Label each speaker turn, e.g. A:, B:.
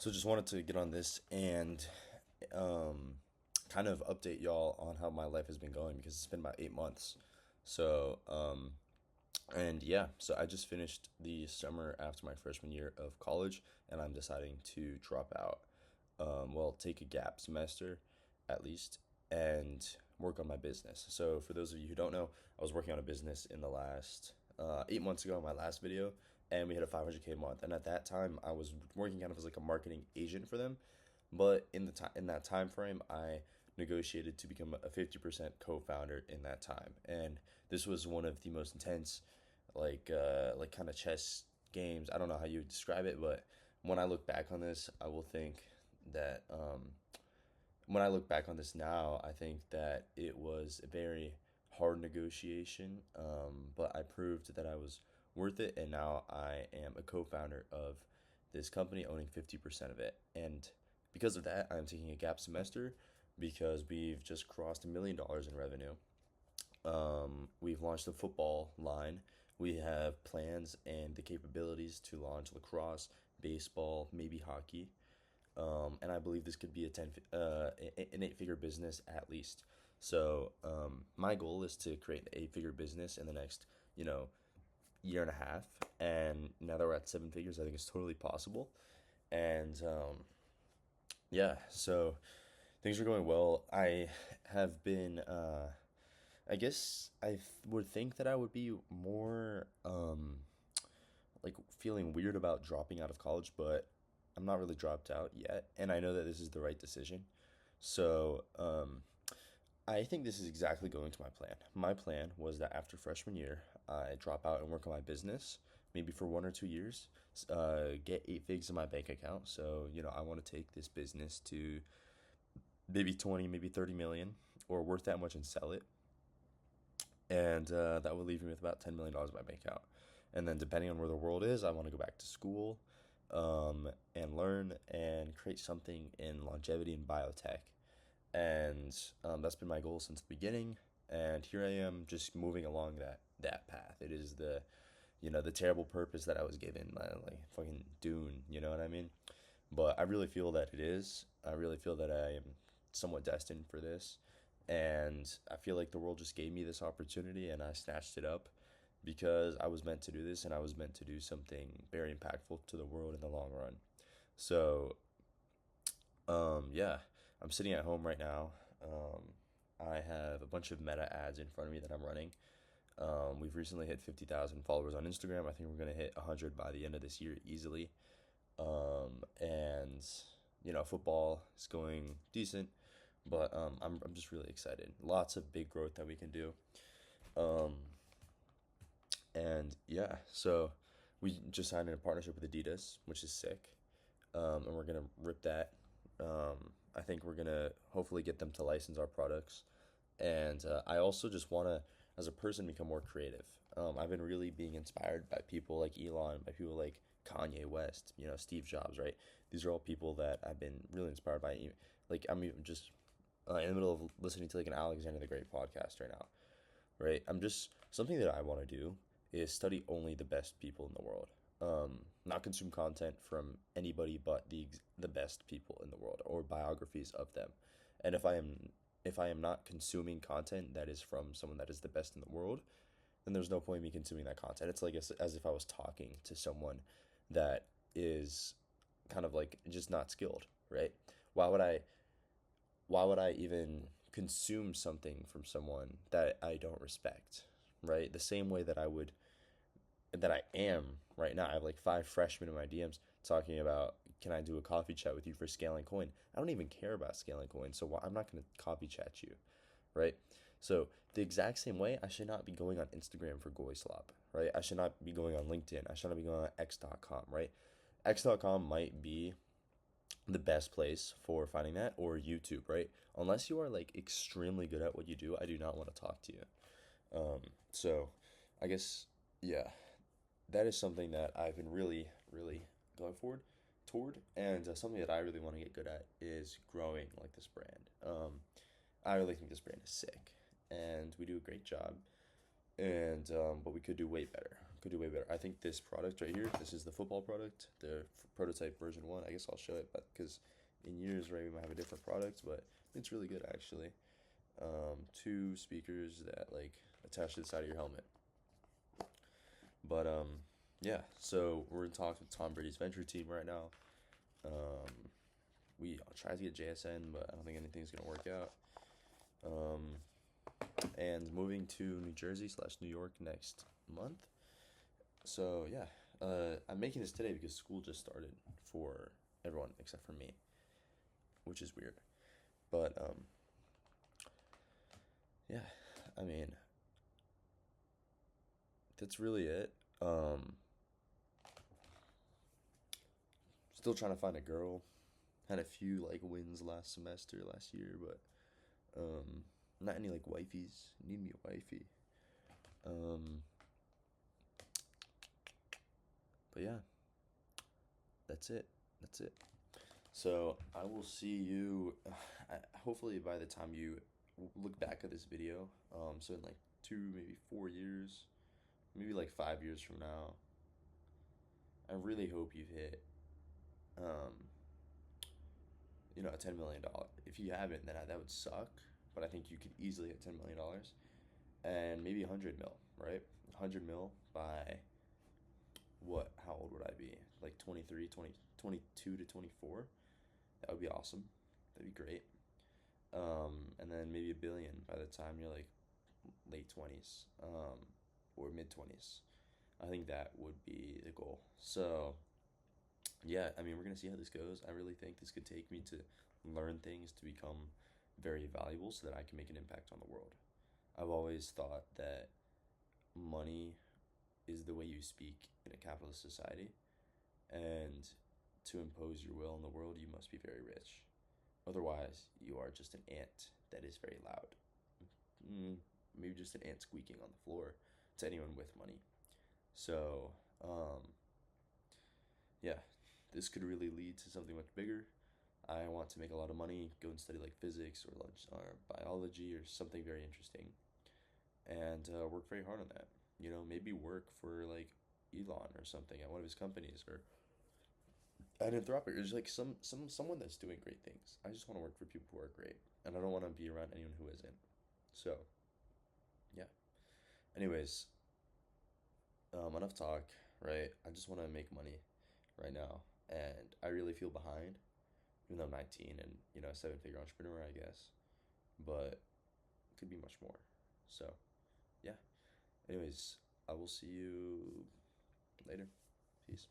A: So just wanted to get on this and um, kind of update y'all on how my life has been going because it's been about 8 months. So, and yeah, so I just finished the summer after my freshman year of college, and I'm deciding to drop out. Well, take a gap semester at least and work on my business. So, for those of you who don't know, I was working on a business in the last 8 months ago, in my last video, and we hit a 500K a month. And at that time, I was working kind of as like a marketing agent for them. But in that time frame, I negotiated to become a 50% co-founder in that time, and this was one of the most intense, like kind of chess games. I don't know how you would describe it, but when I look back on this, I will think that when I look back on this now, I think that it was a very hard negotiation, but I proved that I was worth it, and now I am a co-founder of this company, owning 50% of it. And because of that, I'm taking a gap semester because we've just crossed $1 million in revenue. We've launched a football line. We have plans and the capabilities to launch lacrosse, baseball, maybe hockey. And I believe this could be an 8-figure business at least. So my goal is to create an 8-figure business in the next, you know, year and a half. And now that we're at 7 figures, I think it's totally possible. And yeah, so things are going well. I have been, I guess would think that I would be more like feeling weird about dropping out of college, but I'm not really dropped out yet, and I know that this is the right decision. So, I think this is exactly going to my plan. My plan was that after freshman year, I drop out and work on my business, maybe for 1 or 2 years, get 8 figs in my bank account. So, I want to take this business to maybe 20, maybe 30 million, or worth that much and sell it. And that would leave me with about $10 million in my bank account. And then, depending on where the world is, I want to go back to school and learn and create something in longevity and biotech. And that's been my goal since the beginning. And here I am, just moving along that path. It is the terrible purpose that I was given, like fucking Dune. You know what I mean? But I really feel that it is. I really feel that I am somewhat destined for this. And I feel like the world just gave me this opportunity and I snatched it up because I was meant to do this and I was meant to do something very impactful to the world in the long run. So, yeah, I'm sitting at home right now. I have a bunch of meta ads in front of me that I'm running. We've recently hit 50,000 followers on Instagram. I think we're going to hit 100 by the end of this year easily. And football is going decent, but I'm just really excited. Lots of big growth that we can do. Um, and yeah, so we just signed in a partnership with Adidas, which is sick. And we're gonna rip that. I think we're gonna hopefully get them to license our products. And I also just wanna, as a person, become more creative. I've been really being inspired by people like Elon, by people like Kanye West, Steve Jobs, right? These are all people that I've been really inspired by. Like I'm even just in the middle of listening to like an Alexander the Great podcast right now, right? I'm just something that I want to do is study only the best people in the world. Not consume content from anybody but the best people in the world or biographies of them. And if I am not consuming content that is from someone that is the best in the world, then there's no point in me consuming that content. It's like as if I was talking to someone that is kind of like just not skilled, right? Why would I why would I even consume something from someone that I don't respect, right? The same way that I am right now. I have like 5 freshmen in my DMs talking about, can I do a coffee chat with you for scaling coin? I don't even care about scaling coin, so I'm not going to coffee chat you, right? So the exact same way, I should not be going on Instagram for Goyslop, right? I should not be going on LinkedIn. I should not be going on X.com, right? X.com might be the best place for finding that, or YouTube, right? Unless you are like extremely good at what you do, I do not want to talk to you. So I guess, yeah, that is something that I've been really, really going forward toward, and something that I really want to get good at is growing like this brand. I really think this brand is sick, and we do a great job, and but we could do way better. could do way better. I think this product right here, this is the football product, the prototype version 1. I guess I'll show it, but because in years, right, we might have a different product, but it's really good actually. Two speakers that like attach to the side of your helmet. But yeah. So we're in talks with Tom Brady's venture team right now. We tried to get JSN, but I don't think anything's gonna work out. And moving to New Jersey / New York next month. So yeah, I'm making this today because school just started for everyone except for me, which is weird. But yeah, I mean, that's really it. Still trying to find a girl. Had a few like wins last year, but not any like wifeys. Need me a wifey. Um, but yeah, that's it. That's it. So I will see you. Hopefully by the time you look back at this video, so in like 2 maybe 4 years, maybe like 5 years from now, I really hope you've hit, um, a $10 million. If you haven't, then that would suck. But I think you could easily hit $10 million, and maybe 100 mil, right? 100 mil by what? How old would I be? Like 23, 20, 22 to 24. That would be awesome. That'd be great. And then maybe a billion by the time you're like late 20s, or mid 20s. I think that would be the goal. So, yeah, I mean, we're going to see how this goes. I really think this could take me to learn things to become very valuable so that I can make an impact on the world. I've always thought that money is the way you speak in a capitalist society, and to impose your will on the world, you must be very rich. Otherwise, you are just an ant that is very loud. Maybe just an ant squeaking on the floor to anyone with money. So, yeah, this could really lead to something much bigger. I want to make a lot of money, go and study like physics or biology or something very interesting, and work very hard on that. Maybe work for like Elon or something at one of his companies, or at Anthropic, or just like someone that's doing great things. I just want to work for people who are great, and I don't want to be around anyone who isn't. So, yeah. Anyways, enough talk, right? I just want to make money right now, and I really feel behind, even though I'm 19 and a seven-figure entrepreneur, I guess, but it could be much more. So, yeah. Anyways, I will see you later. Peace.